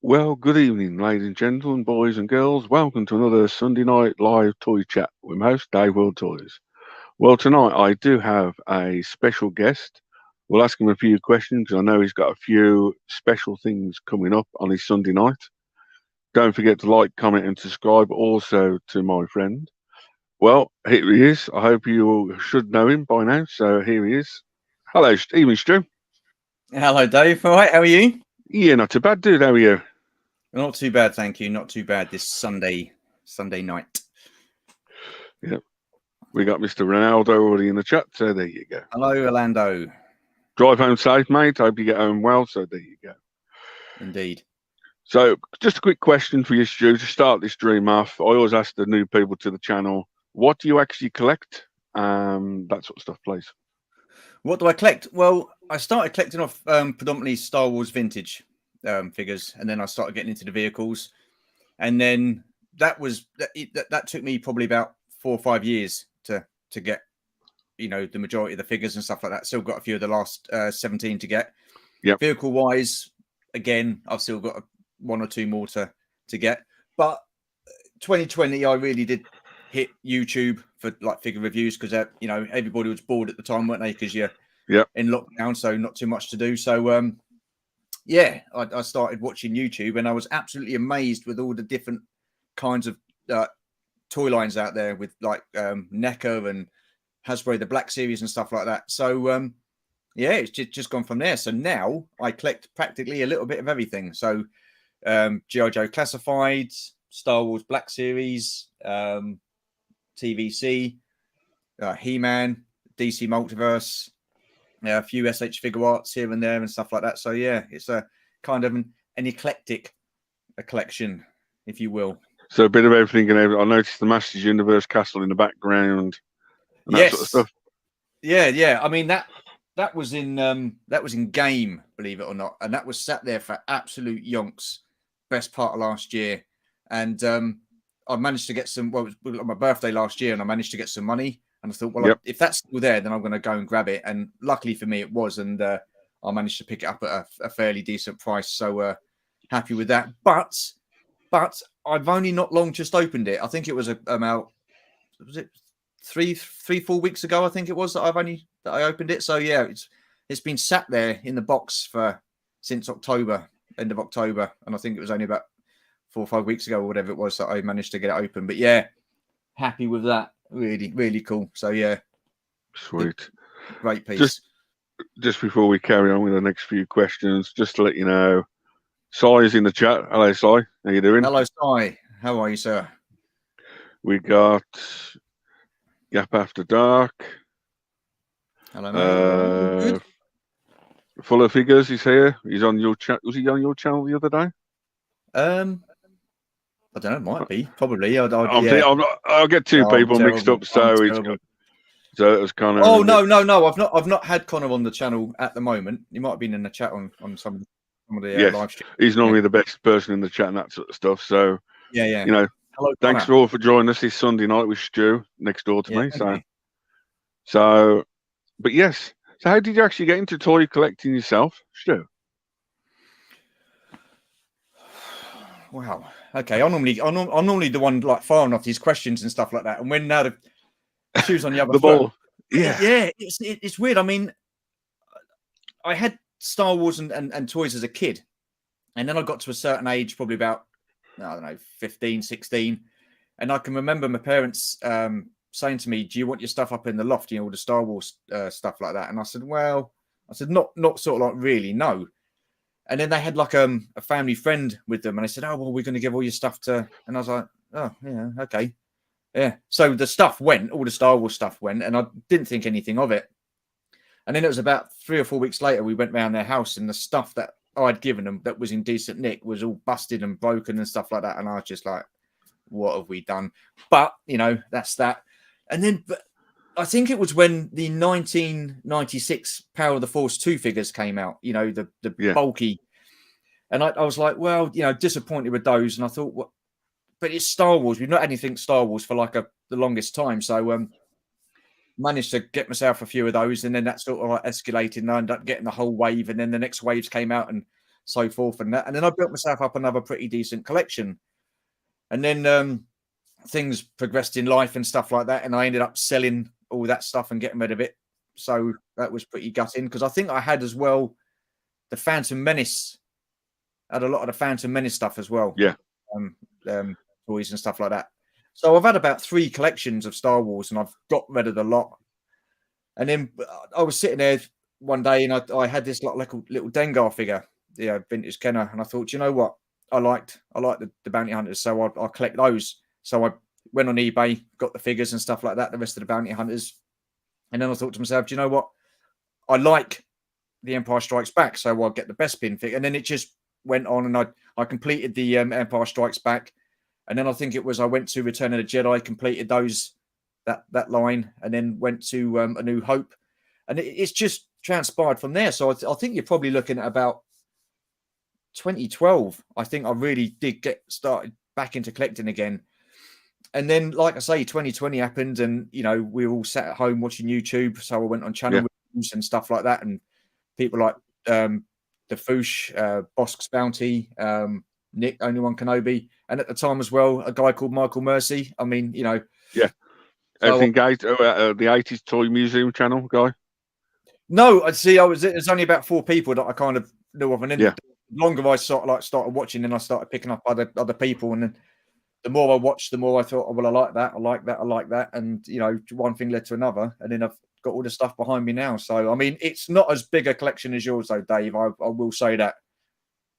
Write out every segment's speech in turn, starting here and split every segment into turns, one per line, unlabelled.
Well, good evening, ladies and gentlemen, boys and girls. Welcome to another Sunday night live toy chat with my host, Dave World Toys. Well, tonight I do have a special guest. We'll ask him a few questions because I know he's got a few special things coming up on his Sunday night. Don't forget to like, comment, and subscribe also to my friend. Well, here he is. I hope you all should know him by now. So here he is. Hello, Stephen Stu.
Hello, Dave. All right, how are you?
Yeah, not too bad, dude. How are you?
Not too bad, thank you. Not too bad this Sunday night.
Yeah, we got Mr. Ronaldo already in the chat. So there you go.
Hello, Orlando.
Drive home safe, mate. Hope you get home well. So there you go.
Indeed.
So just a quick question for you, Stu, to start this dream off. I always ask the new people to the channel, what do you actually collect? That sort of stuff, please.
What do I collect? Well, I started collecting off predominantly Star Wars vintage figures, and then I started getting into the vehicles, and then that took me probably about 4 or 5 years to get the majority of the figures and stuff like that. Still got a few of the last 17 to get.
Yep.
Vehicle wise, again, I've still got one or two more to get. But 2020, I really did hit YouTube for like figure reviews because everybody was bored at the time, weren't they? Because you're in lockdown, so not too much to do. So I started watching YouTube, and I was absolutely amazed with all the different kinds of toy lines out there with like NECA and Hasbro, the Black Series and stuff like that. So it's just gone from there. So now I collect practically a little bit of everything. So G.I. Joe Classified, Star Wars Black Series, TVC, He-Man, DC Multiverse, a few SH figure arts here and there and stuff like that. So yeah, it's a kind of an eclectic collection, if you will.
So a bit of everything and everything. I noticed the Masters Universe castle in the background and that sort of stuff.
Yeah. I mean that was in game, believe it or not, and that was sat there for absolute yonks. Best part of last year, and I managed to get some. Well, it was on my birthday last year, and I managed to get some money. And I thought, well, if that's still there, then I'm going to go and grab it. And luckily for me, it was, and I managed to pick it up at a fairly decent price. So happy with that. But I've only not long just opened it. I think it was about was it 4 weeks ago? I think it was that I opened it. So yeah, it's been sat there in the box since October, end of October, and I think it was only about 4 or 5 weeks ago or whatever it was that I managed to get it open. But yeah, happy with that. Really, really cool. So yeah,
sweet,
great piece.
Just before we carry on with the next few questions, just to let you know, Sai is in the chat. Hello, Sai. How you doing?
Hello, Sai. How are you, sir?
We got Gap After Dark.
Hello, mate.
Full of Figures. He's here. He's on your chat. Was he on your channel the other day?
I don't know. Might be. Probably.
I'll get two people mixed up, so it was kind of.
Oh no! I've not had Connor on the channel at the moment. He might have been in the chat on some of the live stream.
He's normally the best person in the chat and that sort of stuff. So
yeah.
Hello, thanks for all for joining us this Sunday night with Stu next door to me. So, but yes. So how did you actually get into toy collecting yourself, Stu?
Wow. Okay. I'm normally the one like firing off these questions and stuff like that. And when now the shoes on the other
ball.
Yeah. It's weird. I mean, I had Star Wars and toys as a kid, and then I got to a certain age, probably about 15, 16, and I can remember my parents saying to me, "Do you want your stuff up in the loft? All the Star Wars stuff like that?" And I said, "Not sort of like really, no." And then they had like a family friend with them, and they said, "Oh, well, we're going to give all your stuff to," and I was like, "Oh, yeah, okay." Yeah. So the stuff went, all the Star Wars stuff went, and I didn't think anything of it. And then it was about 3 or 4 weeks later, we went round their house, and the stuff that I'd given them that was in decent nick was all busted and broken and stuff like that. And I was just like, what have we done? But, that's that. And then I think it was when the 1996 Power of the Force 2 figures came out, the bulky. And I was like, well, disappointed with those. And I thought, what? But it's Star Wars. We've not had anything Star Wars for like the longest time. So managed to get myself a few of those. And then that sort of like escalated. And I ended up getting the whole wave. And then the next waves came out. And so forth and that. And then I built myself up another pretty decent collection. And then things progressed in life and stuff like that, and I ended up selling all that stuff and getting rid of it. So that was pretty gutting, because I think I had as well the Phantom Menace. I had a lot of the Phantom Menace stuff as well.
Yeah.
Toys and stuff like that. So I've had about 3 collections of Star Wars, and I've got rid of the lot. And then I was sitting there one day, and I had this little Dengar figure, vintage Kenner, and I thought, you know what, I liked the bounty hunters, so I'll collect those. So I went on eBay, got the figures and stuff like that, the rest of the bounty hunters, and then I thought to myself, do you know what, I like the Empire Strikes Back, so I'll get the Bespin figure. And then it just went on, and I completed the Empire Strikes Back, and then I think it was I went to Return of the Jedi, completed that line, and then went to A New Hope, and it's just transpired from there. So I think you're probably looking at about 2012. I think I really did get started back into collecting again. And then, like I say, 2020 happened, and we were all sat at home watching YouTube. So I went on channel reviews and stuff like that, and people like the Foosh, Bosk's Bounty, Nick, Only One Kenobi, and at the time as well, a guy called Michael Mercy. I mean,
yeah, everything guys, the 80s Toy Museum channel guy.
No, I see. There's only about 4 people that I kind of knew of, and then the longer I started watching, then I started picking up other people, and then the more I watched, the more I thought, oh, well, I like that, and one thing led to another, and then I've got all the stuff behind me now. So I mean, it's not as big a collection as yours, though, Dave. I will say that.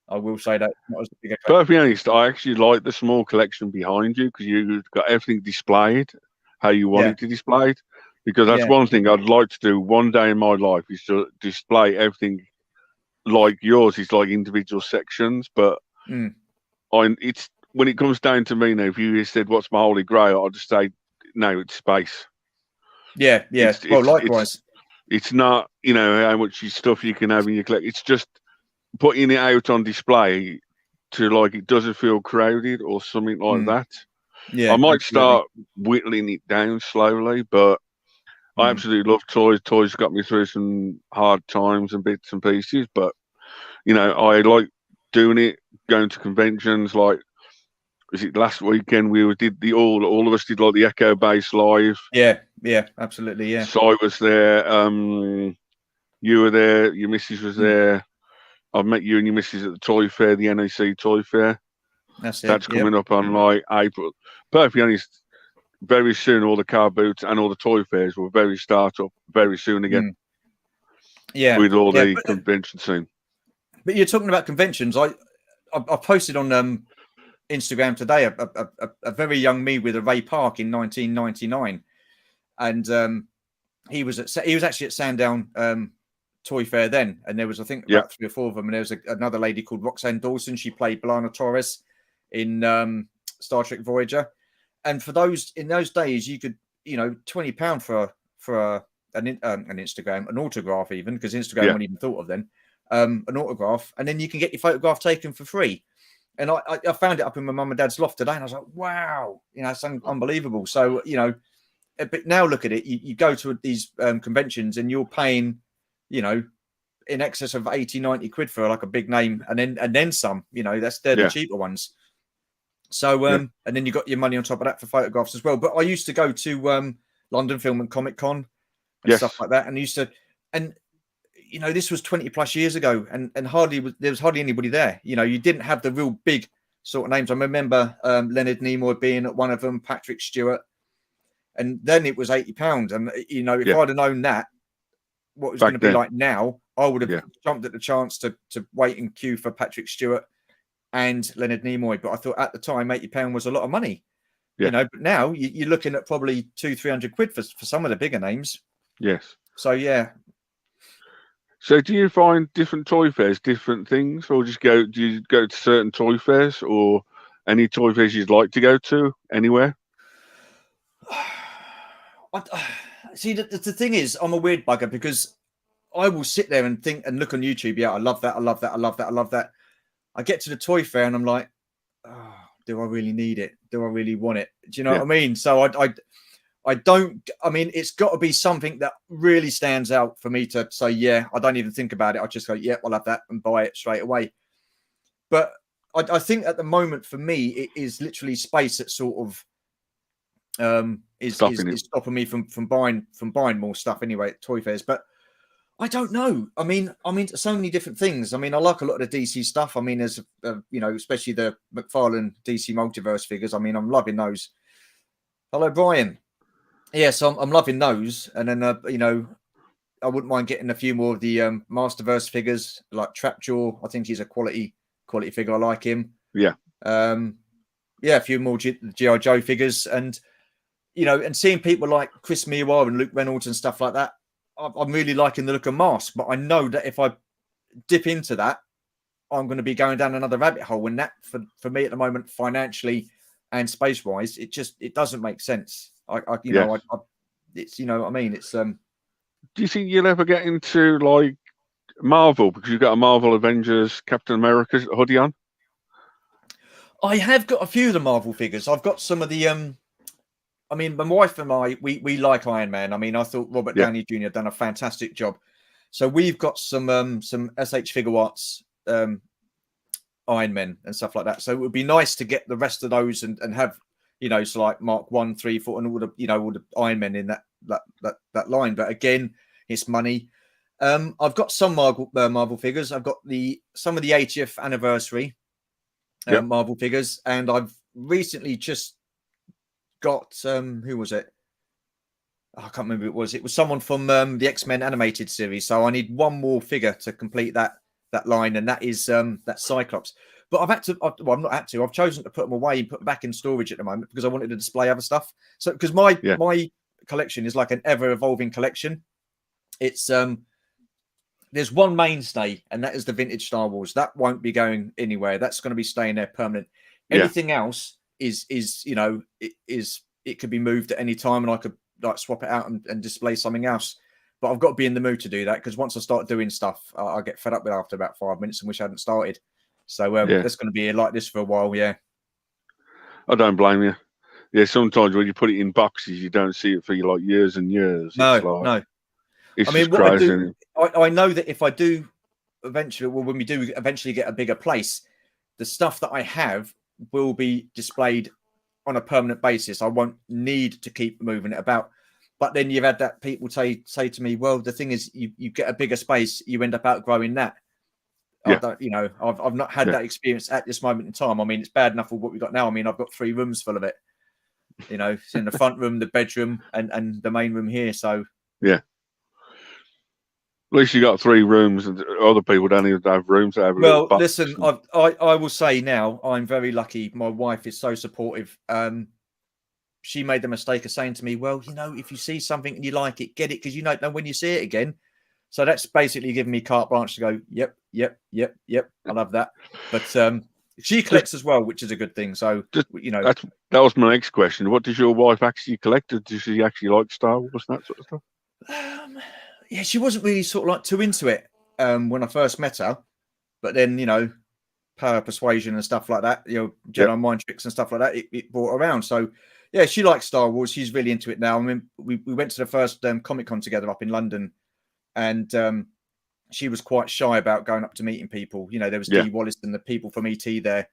Not as big a collection.
Perfectly honest, I actually like the small collection behind you, because you've got everything displayed how you want it to display it. Because that's one thing I'd like to do one day in my life, is to display everything like yours. It's like individual sections, but it's when it comes down to me now. If you said what's my holy grail, I'll just say no, it's space.
Yeah. Well, likewise,
it's not how much stuff you can have in your collection. It's just putting it out on display to it doesn't feel crowded or something like that.
Yeah,
I might start whittling it down slowly, but I absolutely love toys. Toys got me through some hard times and bits and pieces, but I like doing it, going to conventions. Like, was it last weekend we did all of us did like the Echo Base live.
Yeah, absolutely, yeah.
So I was there. You were there. Your missus was there. I've met you and your missus at the Toy Fair, the NEC Toy Fair. That's coming up on April. Perfectly honest, very soon all the car boots and all the toy fairs will start up very soon again.
Yeah,
with all the convention scene.
But you're talking about conventions. I posted on Instagram today a very young me with a Ray Park in 1999, and he was actually at Sandown Toy Fair then, and there was, I think, about 3 or 4 of them, and there was another lady called Roxanne Dawson. She played B'Elanna Torres in Star Trek Voyager, and for those in those days, you could £20 for an Instagram, an autograph, even, because Instagram wasn't even thought of then, an autograph, and then you can get your photograph taken for free. And I found it up in my mum and dad's loft today, and I was like, wow, it's unbelievable. So but now look at it, you go to these conventions and you're paying in excess of 80-90 quid for like a big name, and then some. They're the cheaper ones. So and then you got your money on top of that for photographs as well. But I used to go to London Film and Comic Con and stuff like that, and this was 20 plus years ago, and there was hardly anybody there. You didn't have the real big sort of names. I remember Leonard Nimoy being at one of them, Patrick Stewart, and then it was £80. And if I'd have known that, what it was going to be like now, I would have jumped at the chance to wait in queue for Patrick Stewart and Leonard Nimoy. But I thought at the time £80 was a lot of money. But now you're looking at probably 200-300 quid for some of the bigger names.
Yes.
So
So do you find different toy fairs different things, or do you go to certain toy fairs, or any toy fairs you'd like to go to anywhere?
See, the thing is, I'm a weird bugger, because I will sit there and think and look on YouTube. Yeah, I love that. I love that. I love that. I love that. I get to the toy fair and I'm like, oh, do I really need it? Do I really want it? Do you know what I mean? So I don't. I mean, it's got to be something that really stands out for me to say, yeah, I don't even think about it. I just go, yeah, I'll have that and buy it straight away. But I think at the moment for me, it is literally space that sort of is stopping me from buying more stuff anyway at toy fairs. But I don't know. I mean, so many different things. I mean, I like a lot of the DC stuff. I mean, there's you know, especially the McFarlane DC Multiverse figures. I mean, I'm loving those. Hello, Brian. Yeah, so I'm loving those. And then you know, I wouldn't mind getting a few more of the Masterverse figures, like Trapjaw. I think he's a quality figure. I like him.
Yeah.
Yeah, a few more G.I. Joe figures, and you know, and seeing people like Chris Miwa and Luke Reynolds and stuff like that, I'm really liking the look of Mask. But I know that if I dip into that, I'm going to be going down another rabbit hole. And that, for me at the moment, financially and space wise, it doesn't make sense. It's, you know what I mean. It's
Do you think you'll ever get into like Marvel, because you've got a Marvel Avengers Captain America hoodie on?
I have got a few of the Marvel figures. I've got some of the I mean, my wife and I, we like Iron Man. I mean, I thought Robert Downey Jr. done a fantastic job. So we've got some SH Figure Arts Iron Men and stuff like that. So it would be nice to get the rest of those and have, you know, so like Mark 1, 3, 4, and all the, you know, all the Iron Men in that line. But again, it's money. I've got some Marvel figures. I've got some of the 80th anniversary Marvel figures, and I've recently just got who was it? I can't remember who it was. It was someone from the X-Men animated series. So I need one more figure to complete that line, and that is that Cyclops. But I've chosen to put them away and put them back in storage at the moment because I wanted to display other stuff. So because my collection is like an ever-evolving collection. It's there's one mainstay, and that is the vintage Star Wars. That won't be going anywhere. That's going to be staying there permanent. Anything else is you know, it could be moved at any time, and I could like swap it out and display something else. But I've got to be in the mood to do that, because once I start doing stuff, I get fed up with it after about 5 minutes and wish I hadn't started. So that's going to be like this for a while. Yeah,
I don't blame you. Yeah, sometimes when you put it in boxes, you don't see it for like years and years.
No.
It's just crazy.
I know that if I do eventually, well, when we do eventually get a bigger place, the stuff that I have will be displayed on a permanent basis. I won't need to keep moving it about. But then you've had that people say to me, well, the thing is, you get a bigger space, you end up outgrowing that. I've not had that experience at this moment in time. I mean, it's bad enough with what we've got now. I mean, I've got 3 rooms full of it. You know, it's in the front room, the bedroom, and the main room here. So
yeah. At least you got 3 rooms, and other people don't even have rooms.
Well, listen, I will say now, I'm very lucky. My wife is so supportive. She made the mistake of saying to me, well, you know, if you see something and you like it, get it, because you don't know when you see it again. So that's basically giving me carte blanche to go, yep. I love that. But she collects as well, which is a good thing. So, you know.
That was my next question. What does your wife actually collect? Does she actually like Star Wars and that sort of stuff?
Yeah, she wasn't really sort of like too into it when I first met her. But then, you know, power persuasion and stuff like that, you know, Jedi mind tricks and stuff like that, it brought her around. So, yeah, she likes Star Wars. She's really into it now. I mean, we went to the first Comic-Con together up in London, and she was quite shy about going up to meeting people. You know, there was Dee Wallace and the people from ET there.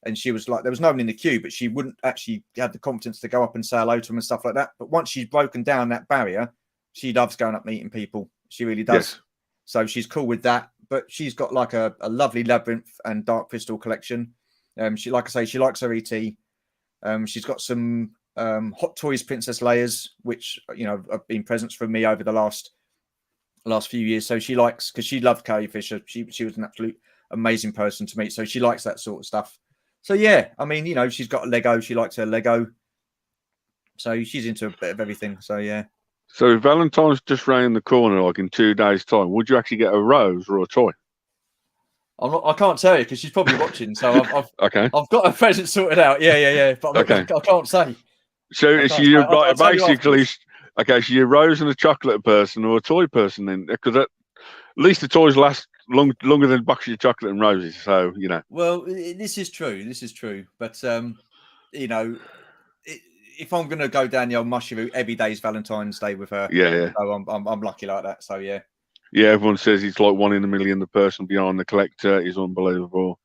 And she was like, there was no one in the queue, but she wouldn't actually have the confidence to go up and say hello to them and stuff like that. But once she's broken down that barrier, she loves going up meeting people. She really does. Yes. So she's cool with that. But she's got like a lovely Labyrinth and Dark Crystal collection. She, like I say, she likes her ET. She's got some Hot Toys Princess Leia's, which, you know, have been presents from me over the last few years. So she likes, because she loved Carrie Fisher. She was an absolute amazing person to meet. So she likes that sort of stuff. So yeah, I mean, you know, she's got a Lego. She likes her Lego. So she's into a bit of everything. So yeah.
So if Valentine's just round the corner, like in 2 days' time, would you actually get a rose or a toy?
I can't tell you because she's probably watching. So I've got a present sorted out. Yeah. But I can't say.
So you're basically okay. So you're a rose and a chocolate person or a toy person then, because at least the toys last longer than boxes of chocolate and roses. So you know.
Well, this is true. But you know, if I'm going to go down the old mushy route, every day is Valentine's Day with her.
Yeah.
So I'm lucky like that. So yeah.
Yeah, everyone says it's like 1 in a million. The person behind the collector is unbelievable.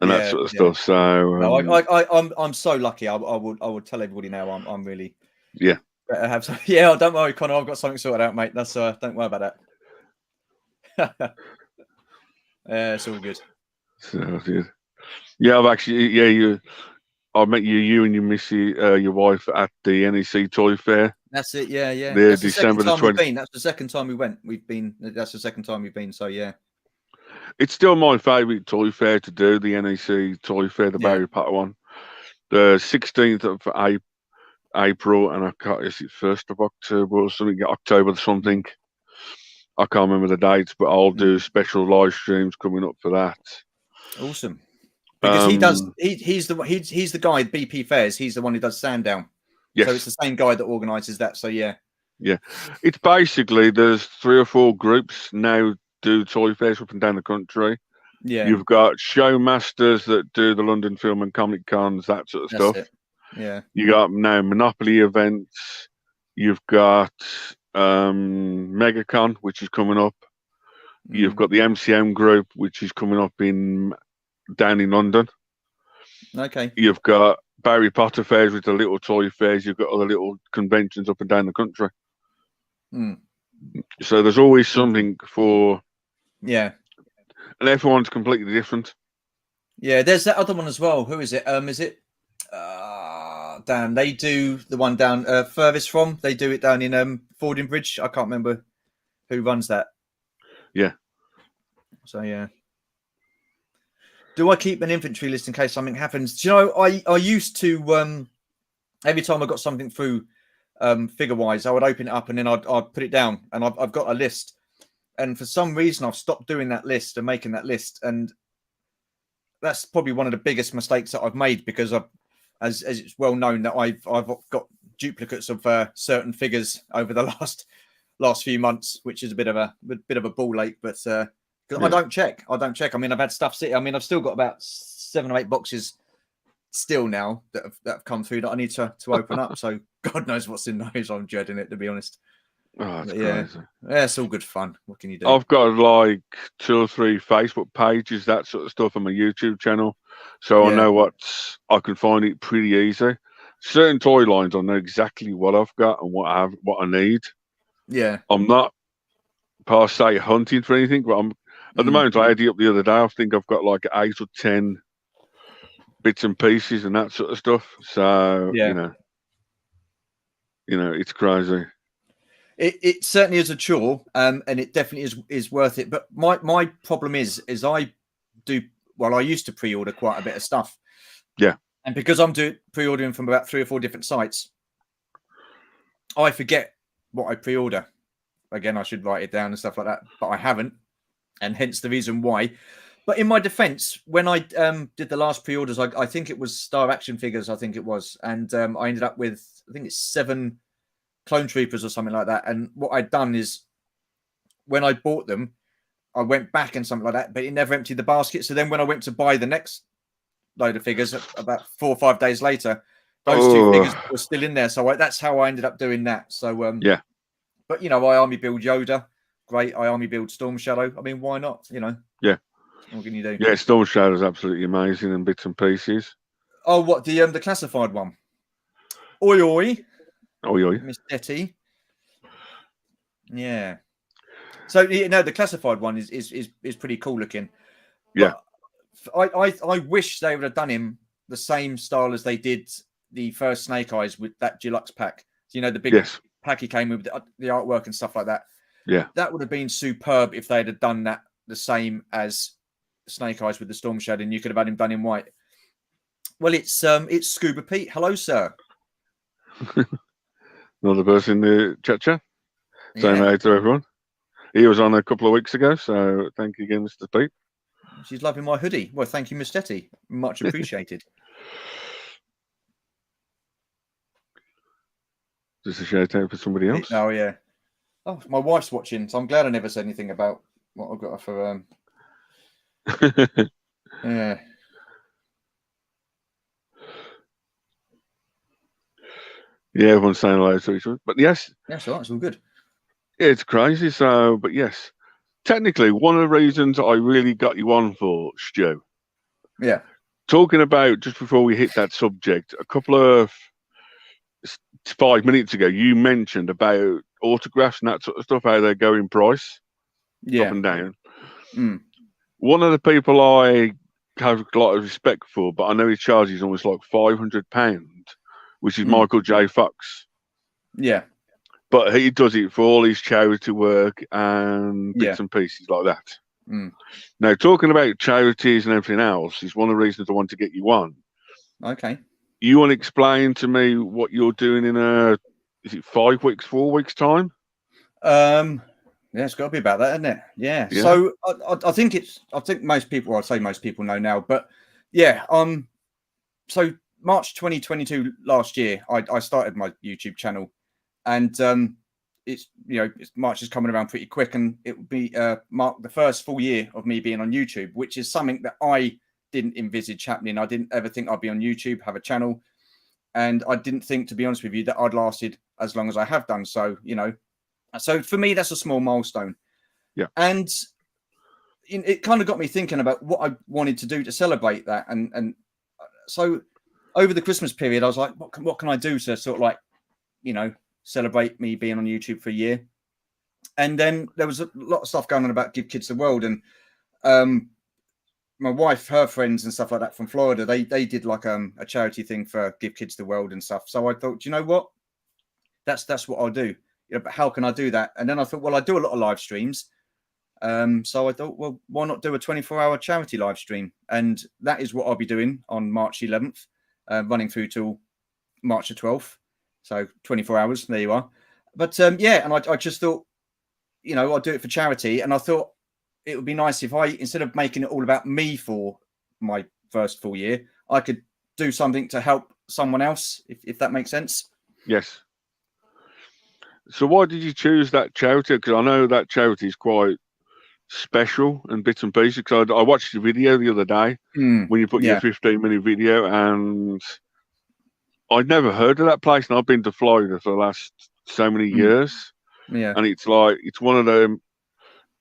and that
Yeah,
sort of
yeah.
stuff. So
No, I'm so lucky. I would tell everybody now. I'm really
yeah.
better have some. Yeah, don't worry, Connor. I've got something sorted out, mate. That's don't worry about that. Yeah, it's all good.
So yeah, I've actually I met you and your missy, your wife at the NEC Toy Fair.
That's it. Yeah, yeah.
The
That's the second
December the
time we've
20th.
been. That's the second time we went. We've been. That's the second time we've been. So yeah,
It's still my favourite toy fair to do. The NEC Toy Fair, the
yeah.
Barry Potter one, the 16th of April, and I can't. Is it 1st of October or something? October something. I can't remember the dates, but I'll do special live streams coming up for that.
Awesome. Because he does.
Um,
He's the guy at BP Fairs. He's the one who does Sandown. So it's
yes,
the same guy that organises that. So yeah,
yeah. It's basically there's 3 or 4 groups now do toy fairs up and down the country.
yeah.
You've got show masters that do the London Film and Comic Cons, that sort of
That's
stuff.
it. Yeah.
You got now Monopoly events. You've got MegaCon, which is coming up. You've got the MCM group, which is coming up down in London.
Okay.
You've got Barry Potter fairs with the little toy fairs. You've got other little conventions up and down the country. So there's always something for.
Yeah.
And everyone's completely different.
Yeah. There's that other one as well. Who is it? Is it? Damn. They do the one down furthest from. They do it down in Fordingbridge. I can't remember who runs that.
Yeah.
So yeah. Do I keep an inventory list in case something happens? Do you know, I used to every time I got something through figure wise, I would open it up and then I'd put it down, and I've got a list. And for some reason, I've stopped doing that list and making that list, and that's probably one of the biggest mistakes that I've made, because as it's well known that I've got duplicates of certain figures over the last few months, which is a bit of a ball ache, but. I don't check. I mean, I've had stuff sitting. I mean, I've still got about 7 or 8 boxes still now that have come through that I need to open up. So God knows what's in those. I'm dreading it, to be honest.
Oh, that's
crazy. Yeah, it's all good fun. What can you do?
I've got like 2 or 3 Facebook pages, that sort of stuff, on my YouTube channel, so I know I can find it pretty easy. Certain toy lines, I know exactly what I've got and what I need.
Yeah,
I'm not per se hunting for anything, but I'm. At the moment, I had it up the other day. I think I've got like 8 or 10 bits and pieces and that sort of stuff. So you know, it's crazy.
It certainly is a chore, and it definitely is worth it. But my problem is I used to pre-order quite a bit of stuff.
Yeah,
and because I'm pre-ordering from about 3 or 4 different sites, I forget what I pre-order. Again, I should write it down and stuff like that, but I haven't. And hence the reason why. But in my defense, when I did the last pre-orders, I think it was Star Action figures, I think it was. And I ended up with, I think it's 7 Clone Troopers or something like that. And what I'd done is, when I bought them, I went back and something like that, but it never emptied the basket. So then when I went to buy the next load of figures, about 4 or 5 days later, those 2 figures were still in there. So that's how I ended up doing that. So,
yeah.
But, I army build Yoda. Great. I army build Storm Shadow. I mean, why not?
Yeah.
What can you do?
Yeah, Storm Shadow is absolutely amazing in bits and pieces.
Oh, what, the classified one? Oi, oi.
Oi, oi.
Miss Detty. Yeah. So the classified one is pretty cool looking.
Yeah.
But I wish they would have done him the same style as they did the first Snake Eyes with that deluxe pack. The big pack he came with, the artwork and stuff like that.
Yeah,
that would have been superb if they had done that the same as Snake Eyes with the Storm Shadow, and you could have had him done in white. Well, it's Scuba Pete. Hello, sir.
Another person in the chat. Saying hi to everyone. He was on a couple of weeks ago, so thank you again, Mr. Pete.
She's loving my hoodie. Well, thank you, Miss Tetty. Much appreciated.
Just a shout out for somebody else.
Oh yeah. Oh, my wife's watching, so I'm glad I never said anything about what I've got for. Yeah.
Yeah, everyone's saying hello to each other. But yes.
That's all right. It's all good.
Yeah, it's crazy. So, but yes. Technically, one of the reasons I really got you on for, Stu,
Yeah.
Talking about, just before we hit that subject, a couple of 5 minutes ago, you mentioned about autographs and that sort of stuff, how they go in price up
Yeah.
and down.
Mm.
One of the people I have a lot of respect for, but I know he charges almost like £500, which is
Mm.
Michael J. Fox.
Yeah.
But he does it for all his charity work and
Yeah.
bits and pieces like that.
Mm.
Now, talking about charities and everything else is one of the reasons I want to get you on.
Okay.
You want to explain to me what you're doing in is it 5 weeks, 4 weeks time?
Yeah, it's got to be about that, isn't it? Yeah.
Yeah.
So I think I think most people, I'd say most people know now, but yeah. So March 2022 last year, I started my YouTube channel, and it's March is coming around pretty quick, and it will be mark the first full year of me being on YouTube, which is something that I didn't envisage happening. I didn't ever think I'd be on YouTube, have a channel, and I didn't think, to be honest with you, that I'd lasted as long as I have done. So so for me, that's a small milestone.
Yeah.
And it kind of got me thinking about what I wanted to do to celebrate that. And so over the Christmas period, I was like, what can I do to sort of like, celebrate me being on YouTube for a year? And then there was a lot of stuff going on about Give Kids the World. And my wife, her friends and stuff like that from Florida, they did like a charity thing for Give Kids the World and stuff. So I thought, you know what? That's what I'll do. But how can I do that? And then I thought, well, I do a lot of live streams. So I thought, well, why not do a 24-hour charity live stream? And that is what I'll be doing on March 11th, running through till March the 12th. So 24 hours, there you are. But yeah, and I just thought, I'll do it for charity. And I thought it would be nice if instead of making it all about me for my first full year, I could do something to help someone else, if that makes sense.
Yes. So why did you choose that charity? Because I know that charity is quite special and bits and pieces. Because I watched your video the other day when you put your 15-minute video, and I'd never heard of that place. And I've been to Florida for the last so many years.
Yeah.
And it's one of them.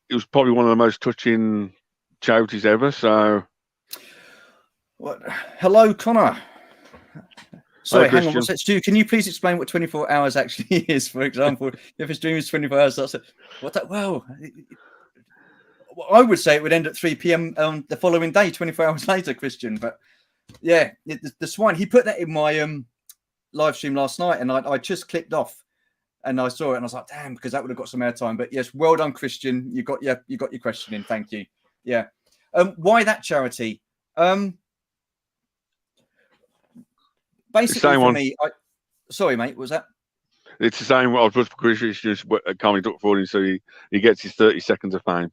It was probably one of the most touching charities ever. So,
What? Hello, Connor. Sorry, hang on.
Christian.
What's that, Stu? Can you please explain what 24 hours actually is? For example, if a stream is 24 hours, that's what that. Well, I would say it would end at 3 p.m. on the following day, 24 hours later, Christian. But yeah, the swine. He put that in my live stream last night, and I just clicked off, and I saw it, and I was like, damn, because that would have got some airtime. But yes, well done, Christian. You got your question in. Thank you. Yeah. Why that charity? Basically, for me, sorry, mate, what was that?
It's the same. I was for Christian, just coming up for him, so he gets his 30 seconds of fame.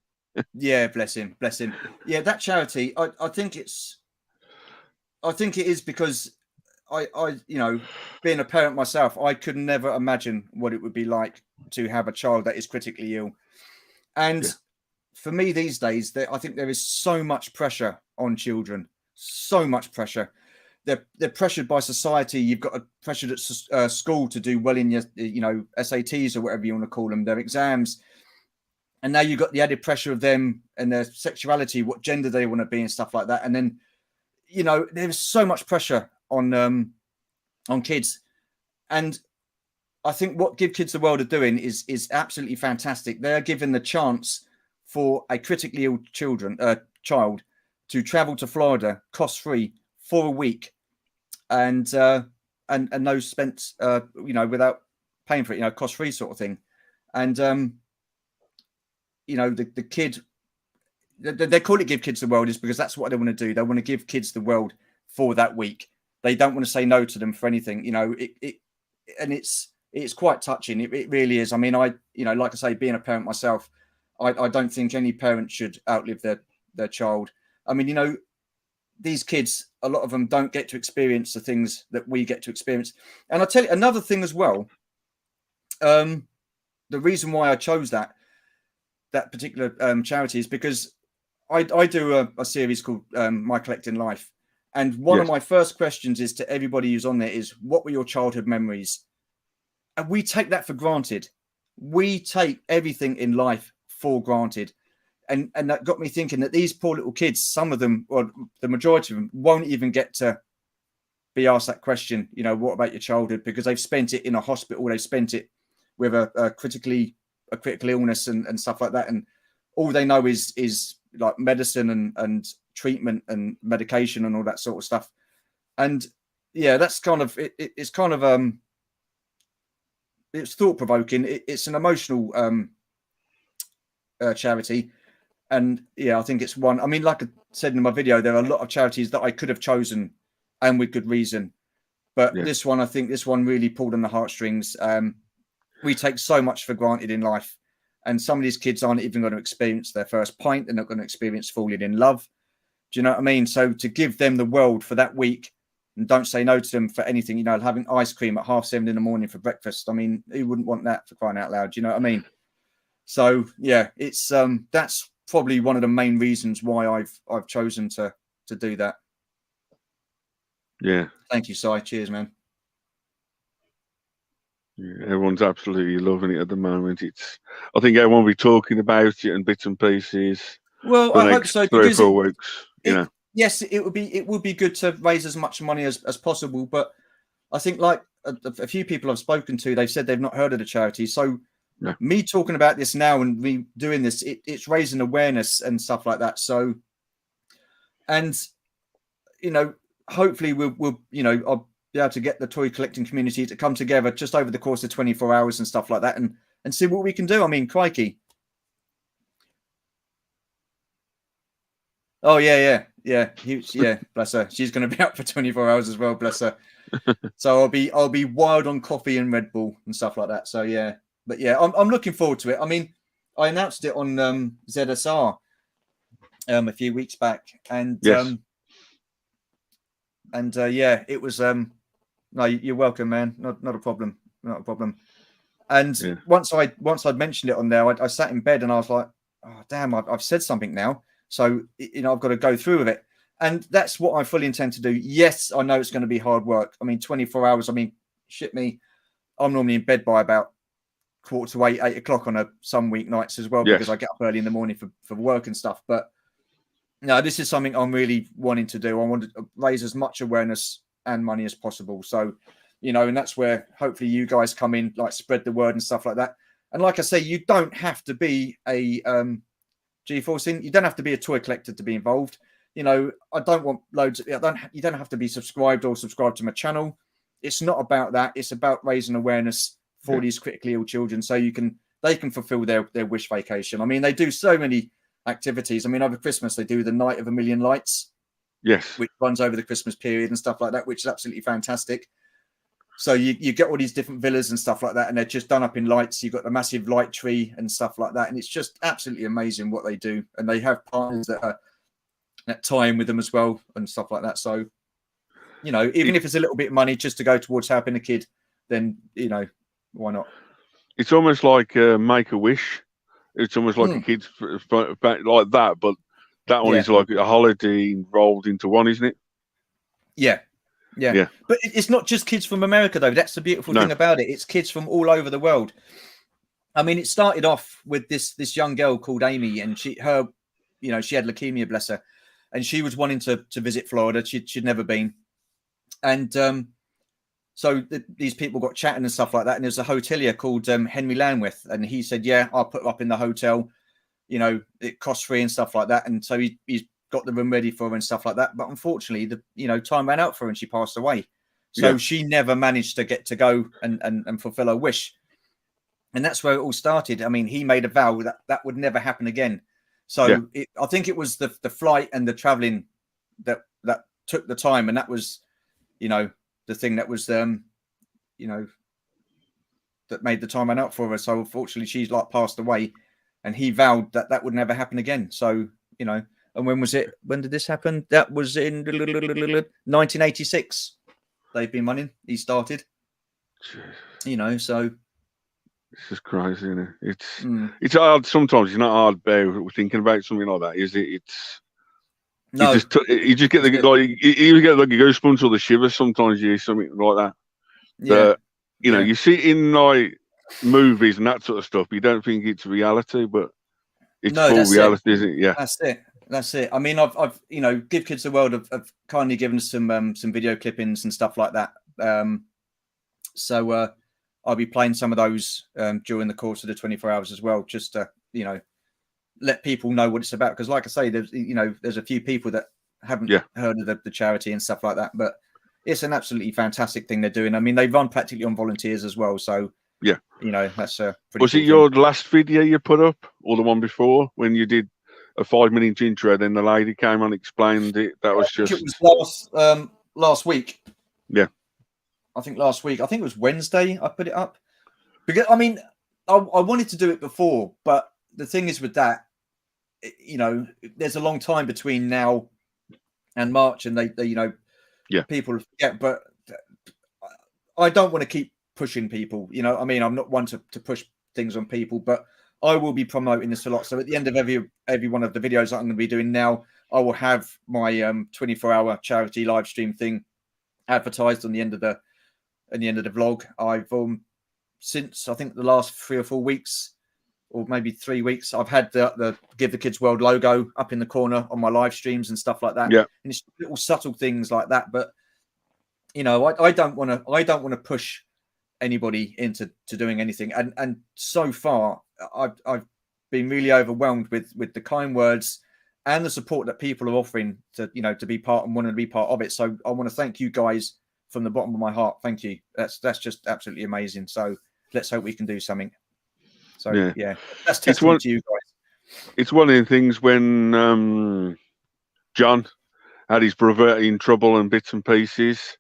Yeah, bless him. Yeah, that charity. I think it is because I being a parent myself, I could never imagine what it would be like to have a child that is critically ill. And for me these days, I think there is so much pressure on children, so much pressure. They're pressured by society. You've got a pressured at school to do well in your SATs or whatever you want to call them, their exams. And now you've got the added pressure of them and their sexuality, what gender they want to be and stuff like that. And then, there's so much pressure on kids. And I think what Give Kids the World are doing is absolutely fantastic. They are given the chance for a critically ill child to travel to Florida cost-free for a week, and no spent, without paying for it, cost-free sort of thing. And the kid, they call it Give Kids the World is because that's what they want to do. They want to give kids the world for that week. They don't want to say no to them for anything, and it's quite touching. It really is. I mean, like I say, being a parent myself, I don't think any parent should outlive their child. I mean, these kids, a lot of them don't get to experience the things that we get to experience. And I'll tell you another thing as well. The reason why I chose that particular charity is because I do a series called My Collecting Life. And one of my first questions is to everybody who's on there is, what were your childhood memories? And we take that for granted. We take everything in life for granted. And that got me thinking that these poor little kids, some of them, or the majority of them, won't even get to be asked that question, you know, what about your childhood? Because they've spent it in a hospital, they've spent it with a critical illness and stuff like that. And all they know is like medicine and treatment and medication and all that sort of stuff. And yeah, that's kind of it's kind of it's thought provoking. It's an emotional charity. And yeah, I think it's one. I mean, like I said in my video, there are a lot of charities that I could have chosen, and with good reason. But this one, I think this one really pulled on the heartstrings. We take so much for granted in life, and some of these kids aren't even going to experience their first pint. They're not going to experience falling in love. Do you know what I mean? So to give them the world for that week, and don't say no to them for anything, you know, having ice cream at 7:30 in the morning for breakfast. I mean, who wouldn't want that, for crying out loud? Do you know what I mean? So yeah, it's that's probably one of the main reasons why I've chosen to do that.
Yeah.
Thank you, Si. Cheers, man.
Yeah, everyone's absolutely loving it at the moment. I think everyone will be talking about it and bits and pieces.
Well, I hope so,
3 or 4 weeks.
Yes, it would be good to raise as much money as possible. But I think, like a few people I've spoken to, they've said they've not heard of the charity. So me talking about this now and me doing this, it's raising awareness and stuff like that. So, and you know, hopefully we'll you know, I'll be able to get the toy collecting community to come together just over the course of 24 hours and stuff like that, and see what we can do. I mean, crikey. Oh yeah. Bless her. She's going to be out for 24 hours as well. Bless her. So I'll be wild on coffee and Red Bull and stuff like that. So yeah, but yeah, I'm looking forward to it. I mean, I announced it on ZSR a few weeks back, and
yes.
Yeah, it was no, you're welcome, man. Not a problem. Not a problem. And once I'd mentioned it on there, I sat in bed and I was like, oh damn, I've said something now. So, you know, I've got to go through with it. And that's what I fully intend to do. Yes, I know it's going to be hard work. I mean, 24 hours. I mean, shit me. I'm normally in bed by about 7:45, 8 o'clock on some weeknights as well, because I get up early in the morning for work and stuff. But no, this is something I'm really wanting to do. I want to raise as much awareness and money as possible. So, you know, and that's where hopefully you guys come in, like spread the word and stuff like that. And like I say, you don't have to be a G-Force in. You don't have to be a toy collector to be involved. You know, I don't want loads. You don't have to be subscribed to my channel. It's not about that. It's about raising awareness for these critically ill children, so they can fulfill their wish vacation. I mean, they do so many activities. I mean, over Christmas they do the Night of a Million Lights, which runs over the Christmas period and stuff like that, which is absolutely fantastic. So you get all these different villas and stuff like that, and they're just done up in lights. You've got a massive light tree and stuff like that, and it's just absolutely amazing what they do. And they have partners that are at time with them as well and stuff like that. So, you know, even if it's a little bit of money just to go towards helping a kid, then, you know, why not?
It's almost like Make-A-Wish. It's almost like a kid's like that, but that one is like a holiday rolled into one, isn't it?
Yeah. But it's not just kids from America, though. That's the beautiful thing about it. It's kids from all over the world. I mean, it started off with this young girl called Amy, and she had leukemia, bless her, and she was wanting to visit Florida. She'd never been, and so these people got chatting and stuff like that. And there's a hotelier called Henry Lanwith, and he said, "Yeah, I'll put her up in the hotel. You know, it costs free and stuff like that." And so he's got the room ready for her and stuff like that. But unfortunately, time ran out for her and she passed away. So she never managed to get to go and fulfill her wish. And that's where it all started. I mean, he made a vow that would never happen again. So I think it was the flight and the traveling that took the time. And that was, you know, the thing that was, you know, that made the time run out for her. So unfortunately, she's like passed away, and he vowed that would never happen again. So, you know, and when was it? When did this happen? That was in 1986. They've been running. He started. You know, so
it's just crazy, isn't it? It's hard sometimes. It's not hard thinking about something like that, is it? It's you just get the you get like a goosebumps or the shivers sometimes. You hear something like that. But you know, you see it in like movies and that sort of stuff. You don't think it's reality, but It's
No,
full
that's it.
reality, isn't it? Yeah.
That's it. That's it. I mean, I've Give Kids the World have kindly given us some video clippings and stuff like that. So I'll be playing some of those during the course of the 24 hours as well, just to let people know what it's about. Because, like I say, there's a few people that haven't heard of the charity and stuff like that, but it's an absolutely fantastic thing they're doing. I mean, they run practically on volunteers as well, so
yeah,
that's a pretty.
Was
cool
it your last video you put up, or the one before when you did a 5-minute intro? Then the lady came on and explained it. That was just.
It was last week.
Yeah,
I think last week. I think it was Wednesday. I put it up because I mean, I wanted to do it before, but the thing is with that, there's a long time between now and March, and they people forget. But I don't want to keep pushing people. I mean, I'm not one to push things on people, but I will be promoting this a lot. So at the end of every one of the videos that I'm going to be doing now, I will have my 24-hour charity live stream thing advertised on the end of the vlog. I've since I think the last 3 or 4 weeks, or maybe 3 weeks, I've had the Give the Kids World logo up in the corner on my live streams and stuff like that.
Yeah,
and it's little subtle things like that. But I don't want to push anybody into doing anything. And so far, I've been really overwhelmed with the kind words and the support that people are offering to be part and want to be part of it. So I want to thank you guys from the bottom of my heart. Thank you. That's just absolutely amazing. So let's hope we can do something. So yeah that's testament to you guys.
It's one of the things when John had his brother in trouble and bits and pieces.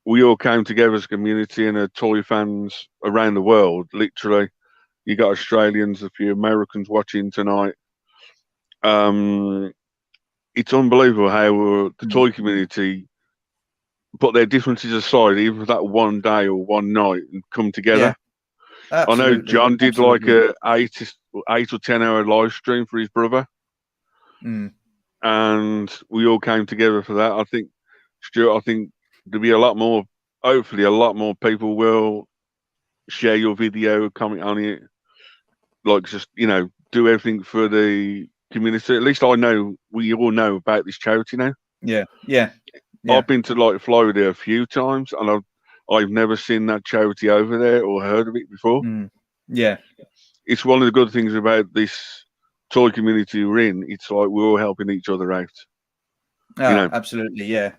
We all came together as a community and toy fans around the world. Literally, you got Australians, a few Americans watching tonight. It's unbelievable how the toy community put their differences aside, even for that one day or one night, and come together. I know John did like a 8 or 10 hour live stream for his brother, and we all came together for that. I think, Stuart, there'll be a lot more. Hopefully, a lot more people will share your video, comment on it, like just do everything for the community. At least I know we all know about this charity now.
Yeah.
I've been to like Florida a few times, and I've never seen that charity over there or heard of it before.
Yeah,
it's one of the good things about this toy community we're in. It's like we're all helping each other out.
Absolutely, yeah.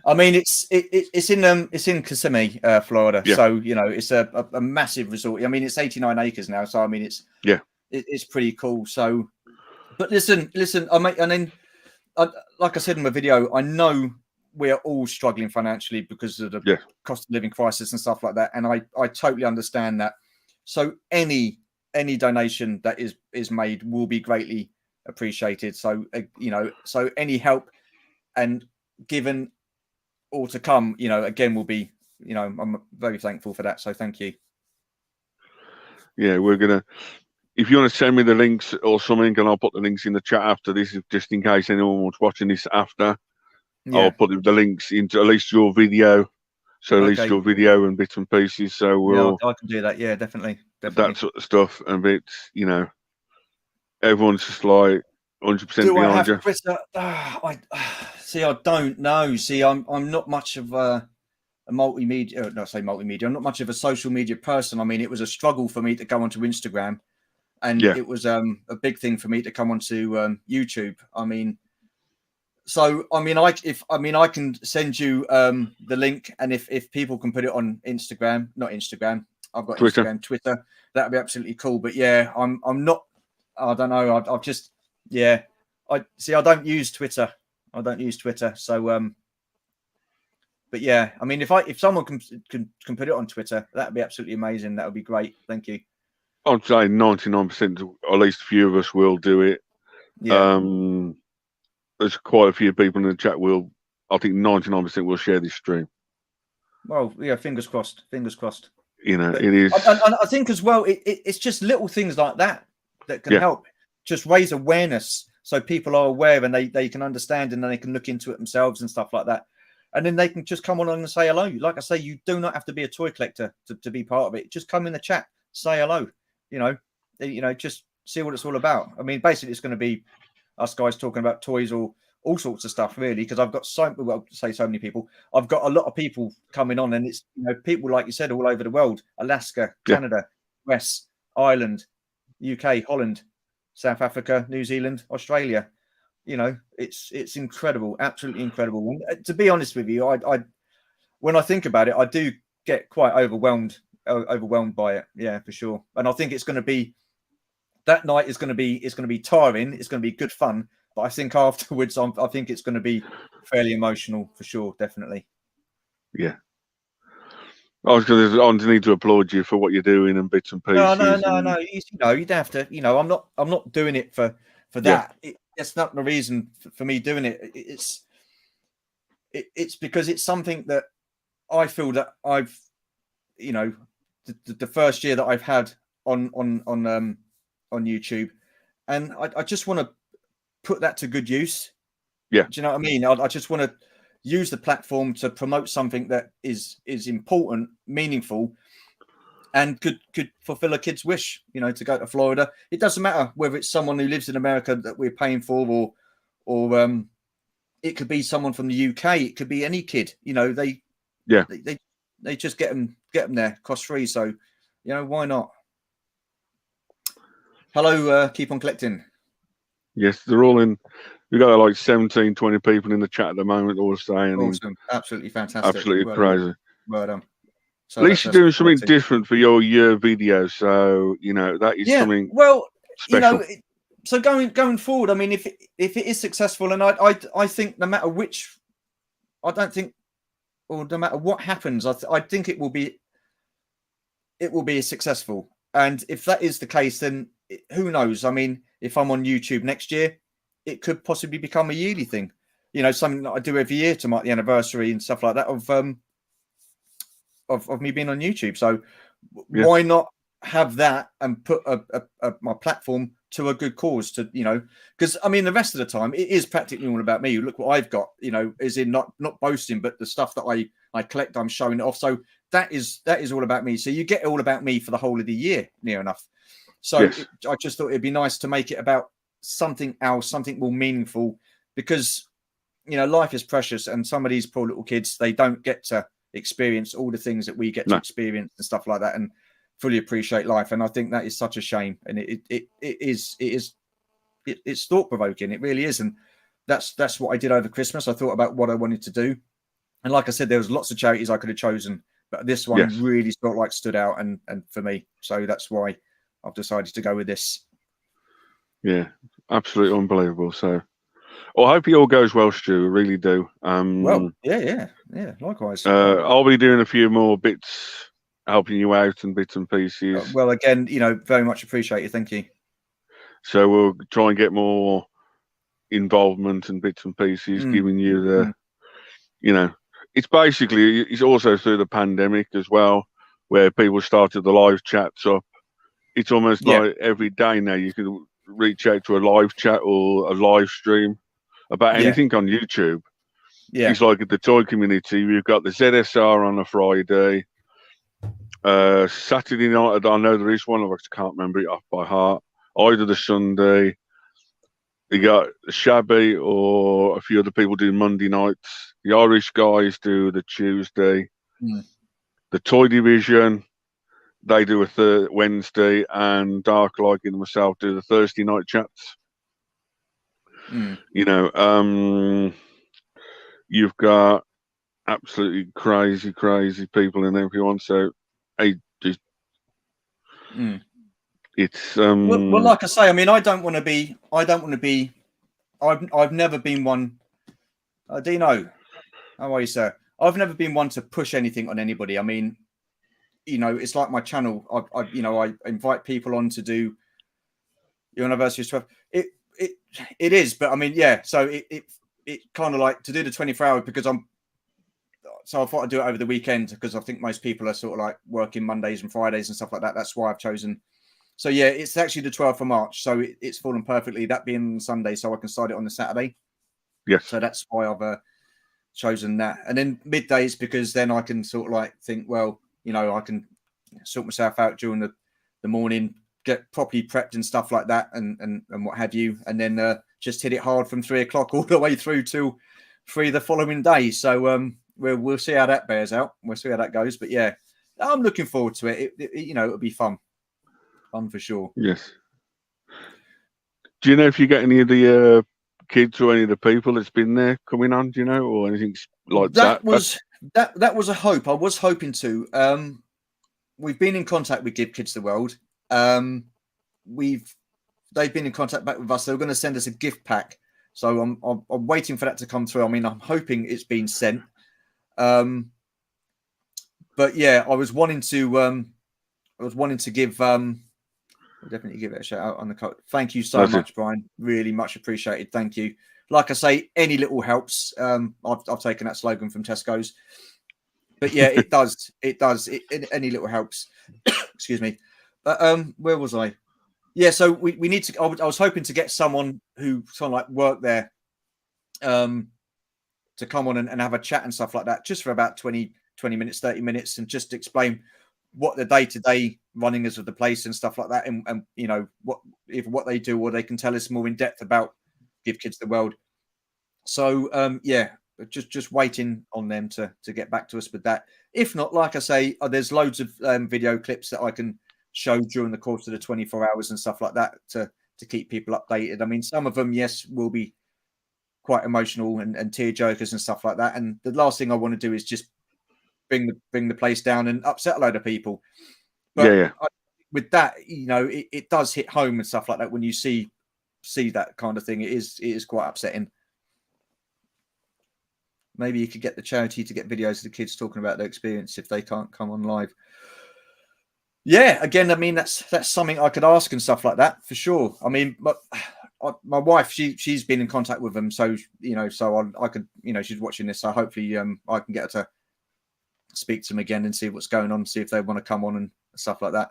I mean, it's in Kissimmee, Florida. Yeah. So it's a massive resort. I mean, it's 89 acres now. So I mean, it's pretty cool. So, but listen, like I said in my video, I know we are all struggling financially because of the cost of living crisis and stuff like that, and I totally understand that. So any donation that is made will be greatly appreciated. So so any help and given or to come, again, will be, I'm very thankful for that. So thank you.
Yeah, we're gonna. If you want to send me the links or something, and I'll put the links in the chat after this, just in case anyone was watching this after. Yeah. I'll put the links into at least your video, so at least your video and bits and pieces. So
I can do that. Yeah, definitely.
That sort of stuff, and bits. Everyone's just like 100% behind you. Do I have
Twitter? I don't know. See, I'm not much of a multimedia. No, I say multimedia. I'm not much of a social media person. I mean, it was a struggle for me to go onto Instagram, and it was a big thing for me to come onto YouTube. I mean, so I mean, I can send you the link, and if people can put it on Instagram, not Instagram. I've got Twitter. That'd be absolutely cool. But yeah, I'm not. I don't know. I've just I don't use Twitter. So but yeah, I mean, if someone can put it on Twitter, that'd be absolutely amazing. That would be great. Thank you.
I'd say 99%, or at least a few of us will do it. Yeah. There's quite a few people in the chat I think 99% will share this stream.
Well, yeah, fingers crossed. Fingers crossed.
It is.
And I think as well, it's just little things like that can help. Just raise awareness so people are aware and they can understand, and then they can look into it themselves and stuff like that. And then they can just come along and say hello. Like I say, you do not have to be a toy collector to be part of it. Just come in the chat, say hello. Just see what it's all about. I mean, basically, it's going to be us guys talking about toys or all sorts of stuff, really, because I've got so many people. I've got a lot of people coming on, and it's people like you said all over the world: Alaska,
Yeah.
Canada, West, Ireland, UK, Holland, South Africa, New Zealand, Australia. It's incredible, absolutely incredible. And to be honest with you, I when I think about it, I do get quite overwhelmed by it. Yeah, for sure. And I think it's going to be that night is going to be tiring. It's going to be good fun, but I think afterwards, I think it's going to be fairly emotional for sure, definitely.
Yeah. I was going to need to applaud you for what you're doing and bits and pieces.
No. You don't have to. I'm not doing it for that. It's not the reason for me doing it. It's because it's something that I feel that I've, the first year that I've had on YouTube, and I just want to put that to good use.
Yeah.
Do you know what I mean? I just want to use the platform to promote something that is important, meaningful, and could fulfill a kid's wish, to go to Florida. It doesn't matter whether it's someone who lives in America that we're paying for, or it could be someone from the UK. It could be any kid. They just get them there cost free. So, why not? Hello, keep on collecting.
Yes, they're all in. We've got like 17, 20 people in the chat at the moment, all saying
awesome, absolutely fantastic,
absolutely crazy.
Well done. So
at least you're doing something different for your year video, so that is something.
Well,
special.
So going forward, I mean, if it is successful, and I think no matter which, I don't think, or no matter what happens, I think it will be successful. And if that is the case, then who knows? I mean, if I'm on YouTube next year, it could possibly become a yearly thing. Something that I do every year to mark the anniversary and stuff like that of me being on YouTube. So why not have that and put my platform to a good cause? To because I mean, the rest of the time it is practically all about me. Look what I've got. Is in not boasting, but the stuff that I collect, I'm showing it off. So that is all about me. So you get all about me for the whole of the year, near enough. So I just thought it'd be nice to make it about something else, something more meaningful, because life is precious, and some of these poor little kids, they don't get to experience all the things that we get to experience and stuff like that, and fully appreciate life. And I think that is such a shame, and it's thought provoking. It really is. And that's what I did over Christmas. I thought about what I wanted to do, and like I said, there was lots of charities I could have chosen, but this one really felt like stood out and for me. So that's why I've decided to go with this.
Yeah, absolutely unbelievable. So I hope it all goes well, Stu. I really do.
Well, yeah. Likewise.
I'll be doing a few more bits, helping you out and bits and pieces.
Well, again, very much appreciate it. Thank you.
So we'll try and get more involvement and bits and pieces, giving you the, it's also through the pandemic as well, where people started the live chats up. It's almost like every day now you can reach out to a live chat or a live stream about anything on YouTube.
Yeah.
It's like at the toy community, we've got the ZSR on a Friday. Saturday night, I know there is one, I can't remember it off by heart. Either the Sunday, you got Shabby or a few other people do Monday nights. The Irish guys do the Tuesday. The Toy Division, they do a Wednesday, and Dark Like and myself do the Thursday night chats. You've got absolutely crazy people and everyone. So it's
well, like I say, I mean, I've never been one. Do you know? How are you, sir? I've never been one to push anything on anybody. I mean, it's like my channel. I invite people on to do your anniversary stuff. It is, but I mean, yeah. So it kind of like to do the 24 hours because so I thought I'd do it over the weekend because I think most people are sort of like working Mondays and Fridays and stuff like that. That's why I've chosen. So yeah, it's actually the 12th of March. So it's fallen perfectly. That being Sunday, so I can start it on the Saturday.
Yes.
So that's why I've chosen that. And then middays, because then I can sort of like think, well, I can sort myself out during the morning, get properly prepped and stuff like that, and what have you, and then just hit it hard from 3 o'clock all the way through till 3 the following day. So we'll see how that bears out. We'll see how that goes. But yeah, I'm looking forward to it. It'll be fun for sure.
Yes. Do you know if you get any of the kids or any of the people that's been there coming on? Do you know, or anything like that?
That was a hope. I was hoping to. We've been in contact with Give Kids the World. They've been in contact back with us. They were going to send us a gift pack. So I'm waiting for that to come through. I mean, I'm hoping it's been sent. But yeah, I was wanting to give I'll definitely give it a shout out on the code. Thank you so much, Brian. Really much appreciated. Thank you. Like I say, any little helps. I've taken that slogan from Tesco's. But yeah, it does. Any little helps. Excuse me. But where was I? Yeah, so we need to. I was hoping to get someone who kind of like worked there, to come on and have a chat and stuff like that, just for about 20 minutes, 30 minutes, and just explain what the day-to-day running is of the place and stuff like that, and what they do, or they can tell us more in depth about Give Kids the World. So yeah, just waiting on them to get back to us with that. If not, like I say, there's loads of video clips that I can show during the course of the 24 hours and stuff like that to keep people updated. I mean, some of them, yes, will be quite emotional and tear jerkers and stuff like that. And the last thing I want to do is just bring the place down and upset a load of people. But with that, it does hit home and stuff like that when you see that kind of thing. It is quite upsetting. Maybe you could get the charity to get videos of the kids talking about their experience if they can't come on live. Yeah, again, I mean, that's something I could ask and stuff like that for sure. I mean, but my wife, she's been in contact with them, so so I could, she's watching this, so hopefully I can get her to speak to them again and see what's going on, see if they want to come on and stuff like that.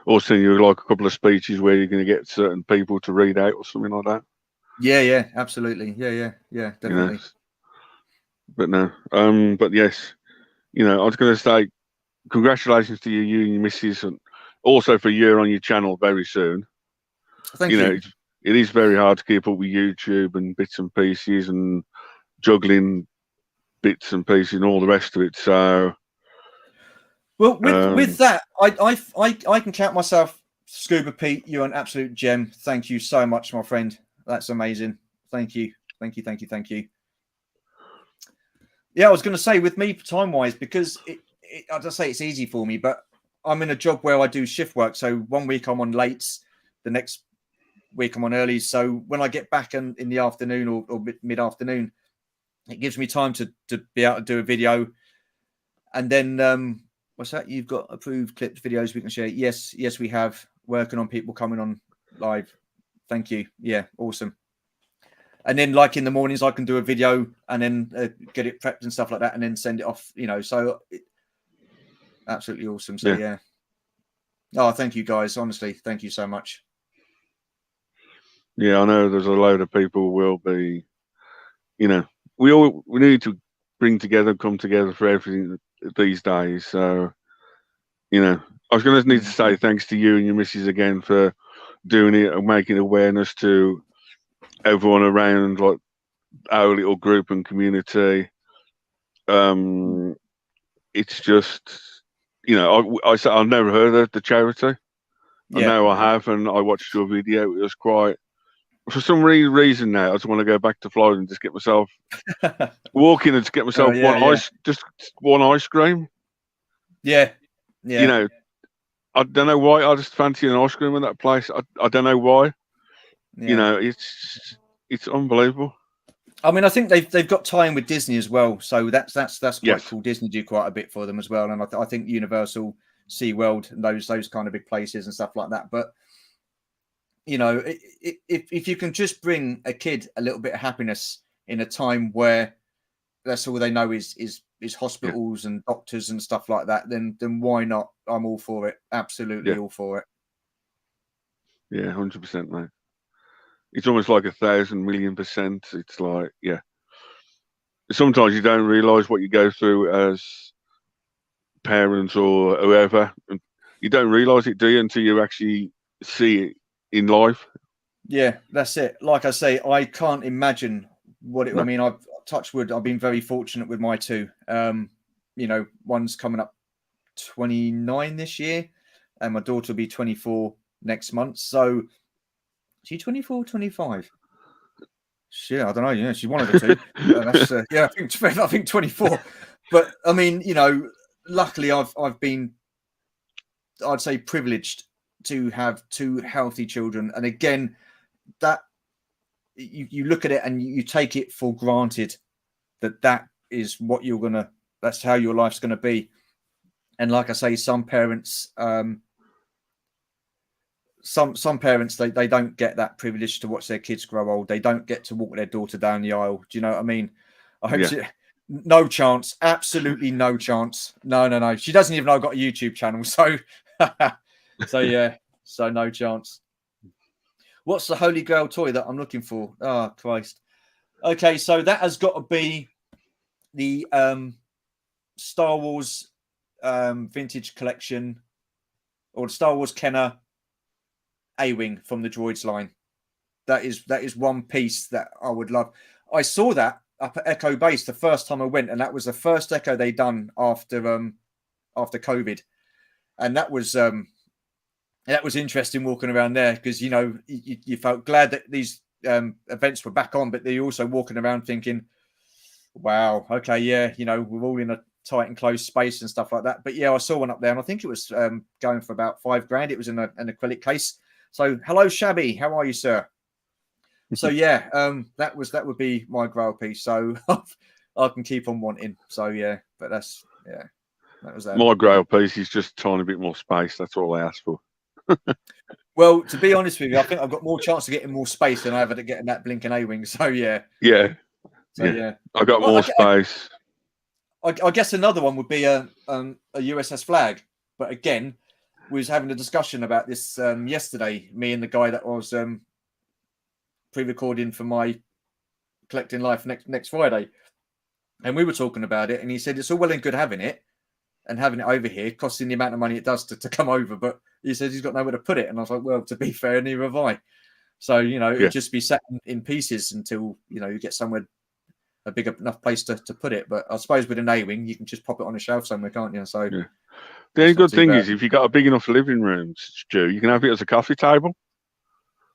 Or send you like a couple of speeches where you're going to get certain people to read out or something like that.
Yeah, absolutely. Yeah, definitely.
But no, but yes, I was going to say congratulations to you and your missus, and also for a year on your channel very soon.
Thank you.
It is very hard to keep up with YouTube and bits and pieces and juggling bits and pieces and all the rest of it. So,
well, with that, I can count myself Scuba Pete. You're an absolute gem. Thank you so much, my friend. That's amazing. Thank you. Yeah, I was going to say, with me time-wise, because as I say, it's easy for me, but I'm in a job where I do shift work. So 1 week I'm on lates, the next week I'm on early. So when I get back in the afternoon or mid-afternoon, it gives me time to be able to do a video. And then what's that? You've got approved clipped videos we can share. Yes, we have. Working on people coming on live. Thank you. Yeah, awesome. And then, like in the mornings, I can do a video and then get it prepped and stuff like that, and then send it off. So absolutely awesome. So yeah. Oh, thank you guys. Honestly, thank you so much.
Yeah, I know there's a load of people will be. We need to come together for everything these days. So, I was going to need to say thanks to you and your missus again for doing it and making awareness to everyone around, like our little group and community. It's just, I said I've never heard of the charity. I know I have, and I watched your video. It was quite, for some reason now, I just want to go back to Florida and just get myself walking and just get myself one ice cream.
Yeah.
I don't know why. I just fancy an ice cream in that place. I don't know why. Yeah. It's unbelievable.
I mean, I think they've got tie-in with Disney as well, so that's quite cool. Disney do quite a bit for them as well, and I think Universal, SeaWorld, and those kind of big places and stuff like that. But if you can just bring a kid a little bit of happiness in a time where that's all they know is hospitals and doctors and stuff like that, then why not? I'm all for it. Absolutely all for it.
Yeah, 100%, mate. It's almost like 1,000,000,000%. It's like, sometimes you don't realise what you go through as parents or whoever you don't realise it, do you, until you actually see it in life.
Yeah, that's it. Like I say, I can't imagine what it. I
No.
mean, I've touched wood. I've been very fortunate with my two. You know, one's coming up 29 this year, and my daughter will be 24 next month. So, is she 24, 25? Shit, I don't know. Yeah, she's one of the two. That's yeah, I think 24. But I mean, you know, luckily I've been, I'd say, privileged to have two healthy children. And again, that you look at it and you take it for granted that is what you're gonna, that's how your life's gonna be. And like I say, some parents, some parents they don't get that privilege to watch their kids grow old. They don't get to walk their daughter down the aisle. Do you know what I mean? I hope no chance, absolutely no chance. No. She doesn't even know I've got a YouTube channel, so so yeah, so no chance. What's the holy grail toy that I'm looking for? Oh Christ. Okay, so that has got to be the Star Wars vintage collection, or the Star Wars Kenner A-Wing from the Droids line. That is one piece that I would love. I saw that up at Echo Base the first time I went, and that was the first Echo they done after COVID, and that was interesting walking around there, because you know you felt glad that these events were back on, but they're also walking around thinking, wow, okay, yeah, you know, we're all in a tight and closed space and stuff like that. But yeah, I saw one up there, and I think it was going for about $5,000. It was in an acrylic case. So hello, Shabby, how are you, sir? So yeah, that would be my grail piece. So I can keep on wanting. So yeah, but that's that was that.
My grail piece is just a tiny bit more space. That's all I ask for.
Well, to be honest with you, I think I've got more chance of getting more space than I have of getting that blinking A-wing. So yeah.
Yeah.
So yeah.
I got more space.
I guess another one would be a USS flag, but again, we was having a discussion about this yesterday. Me and the guy that was pre-recording for my Collecting Life next Friday, and we were talking about it, and he said it's all well and good having it and having it over here, costing the amount of money it does to come over, but he said he's got nowhere to put it. And I was like, well, to be fair, neither have I. So you know, it'd just be sat in pieces until you know you get somewhere, a big enough place to put it. But I suppose with an A-wing, you can just pop it on a shelf somewhere, can't you? So
the only good thing is, if you got a big enough living room, Stu, you can have it as a coffee table.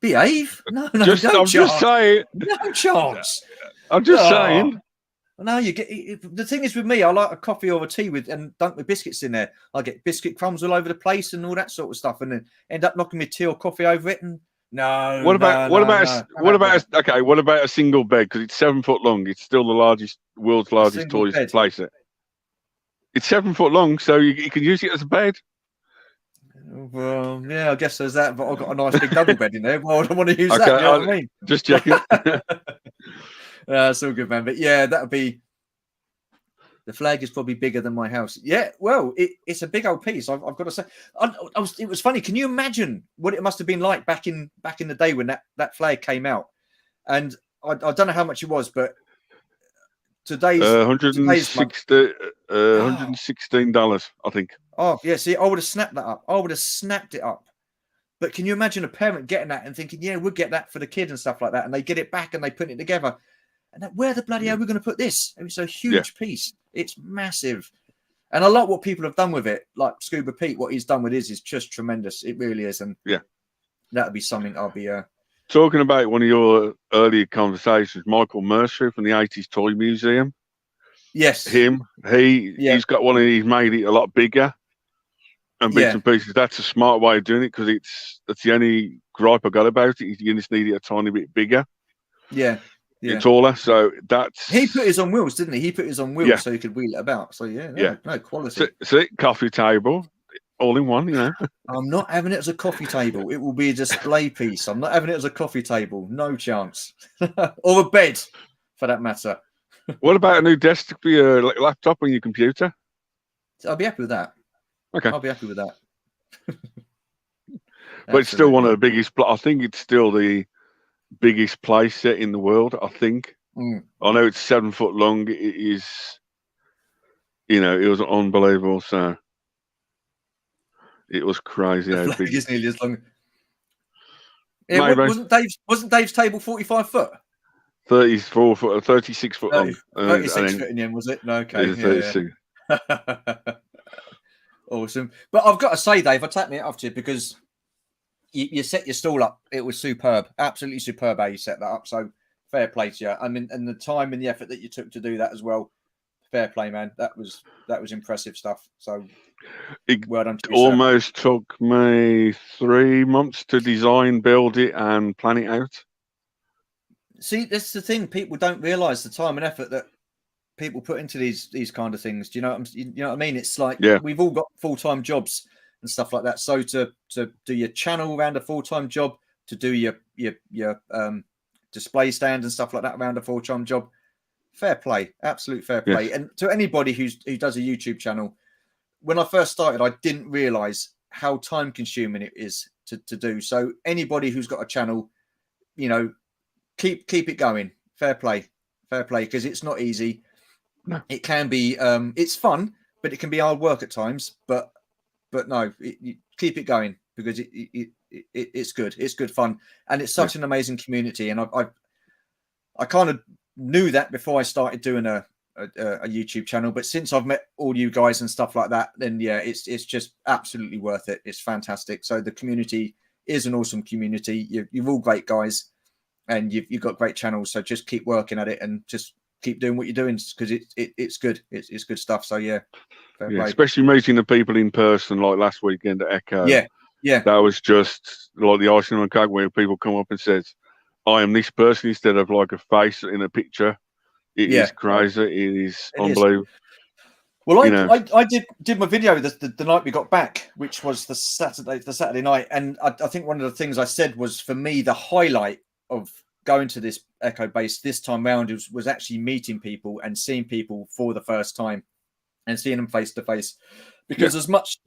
Behave? No,
I'm just saying.
No chance.
I'm just saying.
No, you get the thing is with me, I like a coffee or a tea with and dunk with biscuits in there. I get biscuit crumbs all over the place and all that sort of stuff, and then end up knocking my tea or coffee over it. And what about
a single bed? Because it's 7 foot long. It's still the world's largest toys playset. It's 7 foot long, so you can use it as a bed.
Well, yeah, I guess there's that, but I've got a nice big double bed in there. Well, I don't want to use that. You know what I mean?
Just checking.
It's all good, man. But yeah, that would be. The flag is probably bigger than my house. Yeah, well, it's a big old piece. I've got to say, it was funny. Can you imagine what it must have been like back in the day when that flag came out? And I don't know how much it was, but today's
$116, I think.
Oh yeah, see, I would have snapped that up. I would have snapped it up. But can you imagine a parent getting that and thinking, yeah, we'll get that for the kid and stuff like that, and they get it back and they put it together, and where the bloody hell are we going to put this? It was a huge piece. It's massive, and I like what people have done with it. Like Scuba Pete, what he's done with his is just tremendous. It really is, and that would be something I'll be.
Talking about one of your earlier conversations, Michael Mercer from the 80s Toy Museum.
Yes,
he's got one, and he's made it a lot bigger. And bits and pieces. That's a smart way of doing it, because that's the only gripe I got about it. You just need it a tiny bit bigger.
Yeah.
Taller. So that's.
He put his on wheels, didn't he? He put his on wheels so he could wheel it about. So no quality.
So coffee table, all in one. You know.
I'm not having it as a coffee table. It will be a display piece. I'm not having it as a coffee table. No chance. Or a bed, for that matter.
What about a new desk for your laptop and your computer?
I'll be happy with that.
Okay.
I'll be happy with that.
But it's still one of the biggest. I think it's still the biggest play set in the world. I think. I know it's 7 foot long. It is. You know, it was unbelievable. So. It was crazy
The
how
flag
big.
is nearly as long. Yeah,
Maybe
wasn't Dave's table 45 foot?
34 foot, 36 foot
30,
long, and
36
then
foot in the end, was it? No, okay,
it's 36.
yeah. Awesome. But I've got to say, Dave, I take me off to you because you set your stall up. It was superb, absolutely superb how you set that up. So fair play to you. I mean, and the time and the effort that you took to do that as well. Fair play, man. That was impressive stuff. So
It
well done to you, sir.
almost took me 3 months to design, build it, and plan it out.
See, that's the thing. People don't realise the time and effort that people put into these kind of things. Do you know what I mean? It's like we've all got full-time jobs and stuff like that. So to do your channel around a full-time job, to do your display stand and stuff like that around a full-time job, fair play, absolute fair play.
Yes.
And to anybody who does a YouTube channel, when I first started, I didn't realize how time-consuming it is to do. So anybody who's got a channel, you know, keep it going. Fair play, because it's not easy.
No.
It can be. It's fun, but it can be hard work at times. But no, you keep it going because it's good. It's good fun, and it's such an amazing community. And I kind of knew that before I started doing a YouTube channel, but since I've met all you guys and stuff like that, then yeah, it's just absolutely worth it. It's fantastic. So the community is an awesome community. You're all great guys, and you've got great channels. So just keep working at it and just keep doing what you're doing because it's good. It's good stuff. So yeah, fair play.
Especially meeting the people in person like last weekend at Echo.
Yeah.
That was just like the icing on the cake where people come up and says, "I am this person," instead of like a face in a picture. It is crazy. It is unbelievable.
Well, I did my video the night we got back, which was the Saturday night, and I think one of the things I said was, for me, the highlight of going to this Echo base this time round was actually meeting people and seeing people for the first time and seeing them face to face. Because as much,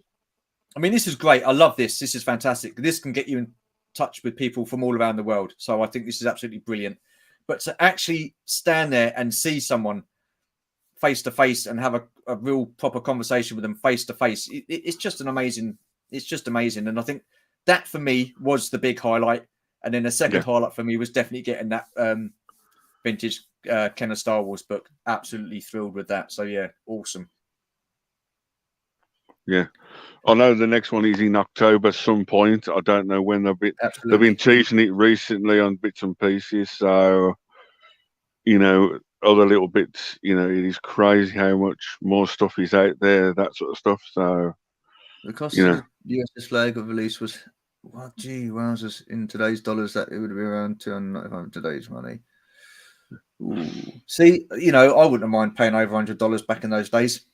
I mean, this is great. I love this. This is fantastic. This can get you in touch with people from all around the world. So I think this is absolutely brilliant. But to actually stand there and see someone face to face and have a real proper conversation with them face to face, it's just an amazing. It's just amazing. And I think that for me was the big highlight. And then the second highlight for me was definitely getting that vintage Ken of Star Wars book. Absolutely thrilled with that. So yeah, awesome.
Yeah, I know the next one is in October some point. I don't know when they've been teasing it recently on bits and pieces. So, you know, other little bits. You know, it is crazy how much more stuff is out there. That sort of stuff. So
the cost of the USS flag of release was, well, gee, wowzers, in today's dollars, that it would be around $295 today's money. Ooh. See, you know, I wouldn't mind paying over $100 back in those days.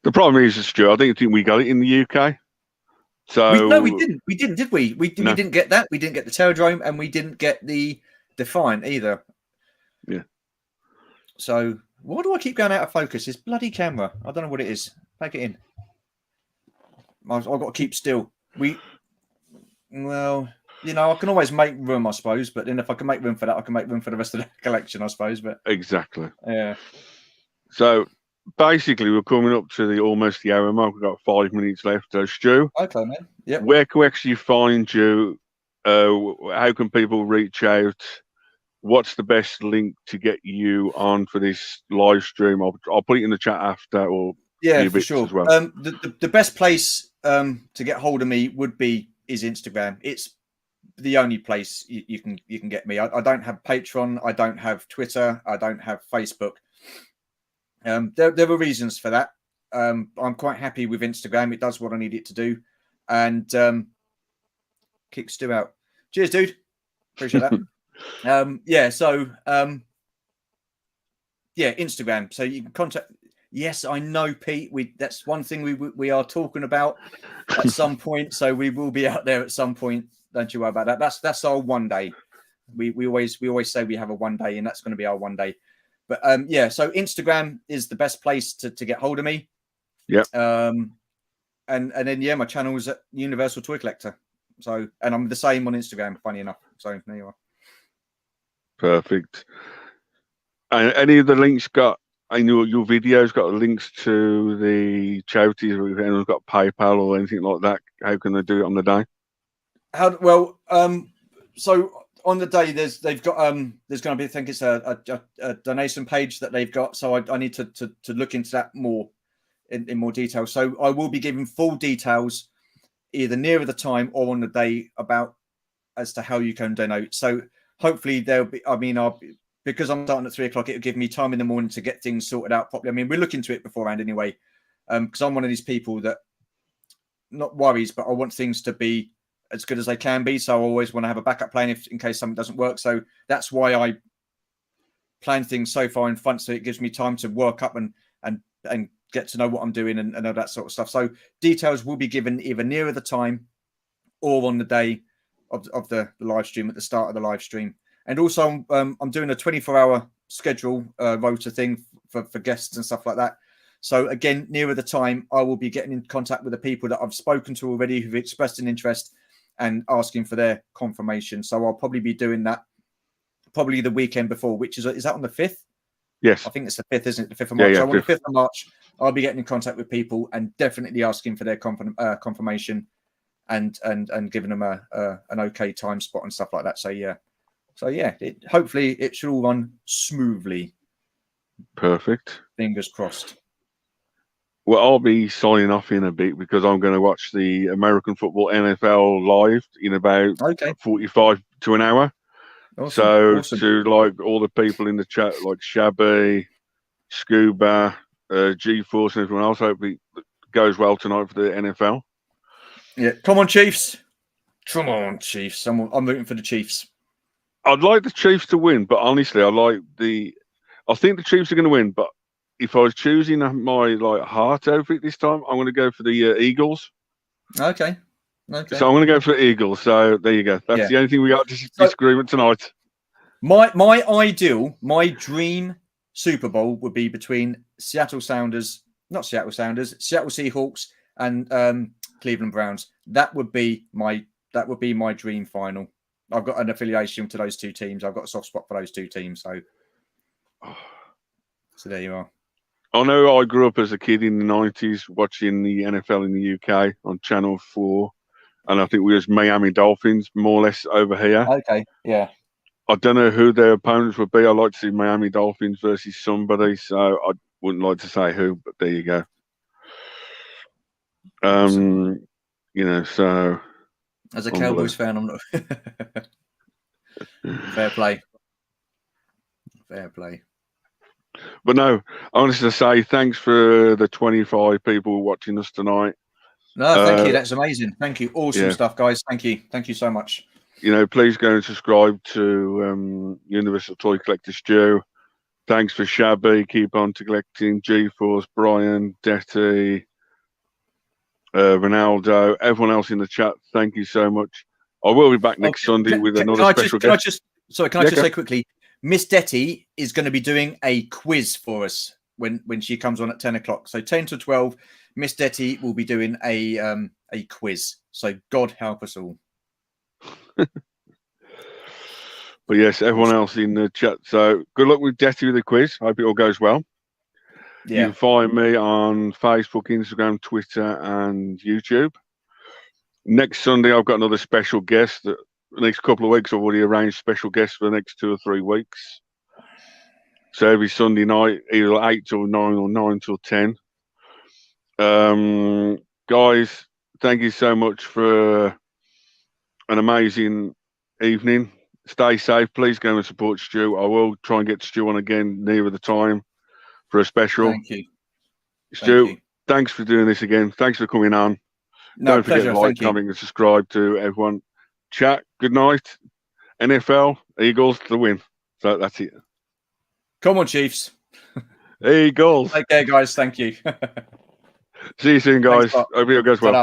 The problem is, Stu, I don't think we got it in the UK. So
no, we didn't. We didn't, did we? We didn't get that. We didn't get the Terradrome, and we didn't get the Defiant either.
Yeah.
So why do I keep going out of focus? This bloody camera. I don't know what it is. Take it in. I've got to keep still. Well, you know, I can always make room, I suppose. But then if I can make room for that, I can make room for the rest of the collection, I suppose. But
exactly.
Yeah.
So basically, we're coming up to almost the hour mark. We've got 5 minutes left. So, Stu,
okay, man. Yeah.
Where can we actually find you? How can people reach out? What's the best link to get you on for this live stream? I'll put it in the chat after, or
for sure.
as well.
The best place to get hold of me is Instagram. It's the only place you can get me. I don't have Patreon. I don't have Twitter. I don't have Facebook. There were reasons for that. I'm quite happy with Instagram. It does what I need it to do, and kick Stu out. Cheers, dude. Appreciate that. Instagram. So you can contact. Yes, I know, Pete. That's one thing we are talking about at some point. So we will be out there at some point. Don't you worry about that. That's our one day. We always say we have a one day, and that's going to be our one day. But so Instagram is the best place to get hold of me.
Yeah.
And then my channel is at Universal Toy Collector. So, and I'm the same on Instagram, funny enough. So there you are.
Perfect. And any of the links got And your video's got links to the charities, or if anyone's got PayPal or anything like that, how can they do it on the day?
So on the day they've got there's going to be, I think it's a donation page that they've got. So I need to look into that more in more detail. So I will be giving full details either nearer the time or on the day about as to how you can donate. So hopefully there'll be, because I'm starting at 3 o'clock, it'll give me time in the morning to get things sorted out properly. I mean, we're looking to it beforehand anyway, because I'm one of these people that not worries, but I want things to be as good as they can be. So I always want to have a backup plan in case something doesn't work. So that's why I plan things so far in front, so it gives me time to work up and get to know what I'm doing and all that sort of stuff. So details will be given either nearer the time or on the day of the live stream, at the start of the live stream. And also I'm doing a 24-hour schedule rota thing for guests and stuff like that. So again, nearer the time, I will be getting in contact with the people that I've spoken to already who've expressed an interest and asking for their confirmation. So I'll probably be doing that probably the weekend before, which is that on the 5th?
Yes.
I think it's the 5th, isn't it? The 5th of March.
Yeah,
so on the 5th of March, I'll be getting in contact with people and definitely asking for their confirmation and giving them an okay time spot and stuff like that. So yeah. Hopefully it should all run smoothly.
Perfect.
Fingers crossed.
Well, I'll be signing off in a bit because I'm going to watch the American football NFL live in about 45 to an hour. Awesome. To like all the people in the chat, like Shabby, Scuba, G-Force and everyone else, I hope it goes well tonight for the NFL.
Yeah, come on, Chiefs. Come on, Chiefs. I'm rooting for the Chiefs.
I'd like the Chiefs to win, but honestly, I think the Chiefs are going to win, but if I was choosing my heart outfit this time, I'm going to go for the Eagles.
Okay.
So I'm going to go for the Eagles. So there you go. That's the only thing we got disagreement tonight.
My dream Super Bowl would be between Seattle Seahawks and Cleveland Browns. That would be my dream final. I've got an affiliation to those two teams. I've got a soft spot for those two teams. So there you are.
I know I grew up as a kid in the 90s watching the NFL in the UK on Channel 4. And I think we was Miami Dolphins, more or less, over here.
Okay, yeah.
I don't know who their opponents would be. I'd like to see Miami Dolphins versus somebody. So I wouldn't like to say who, but there you go. So...
As a Cowboys fan, I'm not... Fair play.
But no, I wanted to say thanks for the 25 people watching us tonight.
No, thank you. That's amazing. Thank you. Awesome stuff, guys. Thank you. Thank you so much.
Please go and subscribe to Universal Toy Collector Stu. Thanks for Shabby. Keep on to collecting. G-Force, Brian, Detty, Ronaldo, everyone else in the chat. Thank you so much. I will be back next Sunday with another special guest.
Can I just say quickly, Miss Detty is going to be doing a quiz for us when she comes on at 10 o'clock. So 10 to 12, Miss Detty will be doing a quiz. So God help us all.
But yes, everyone else in the chat. So good luck with Detty with the quiz. Hope it all goes well. Yeah. You can find me on Facebook, Instagram, Twitter, and YouTube. Next Sunday, I've got another special guest. The next couple of weeks, I've already arranged special guests for the next 2 or 3 weeks. So every Sunday night, either 8 till 9 or 9 till 10. Guys, thank you so much for an amazing evening. Stay safe. Please go and support Stu. I will try and get Stu on again nearer the time for a special.
Thank you.
Stu, thanks for doing this again. Thanks for coming on.
No,
don't forget
pleasure.
to like, comment, and subscribe to everyone. Chat, good night. NFL, Eagles to win. So that's it.
Come on, Chiefs.
Eagles.
Take care, guys. Thank you.
See you soon, guys. Hope it goes well. Ta-da.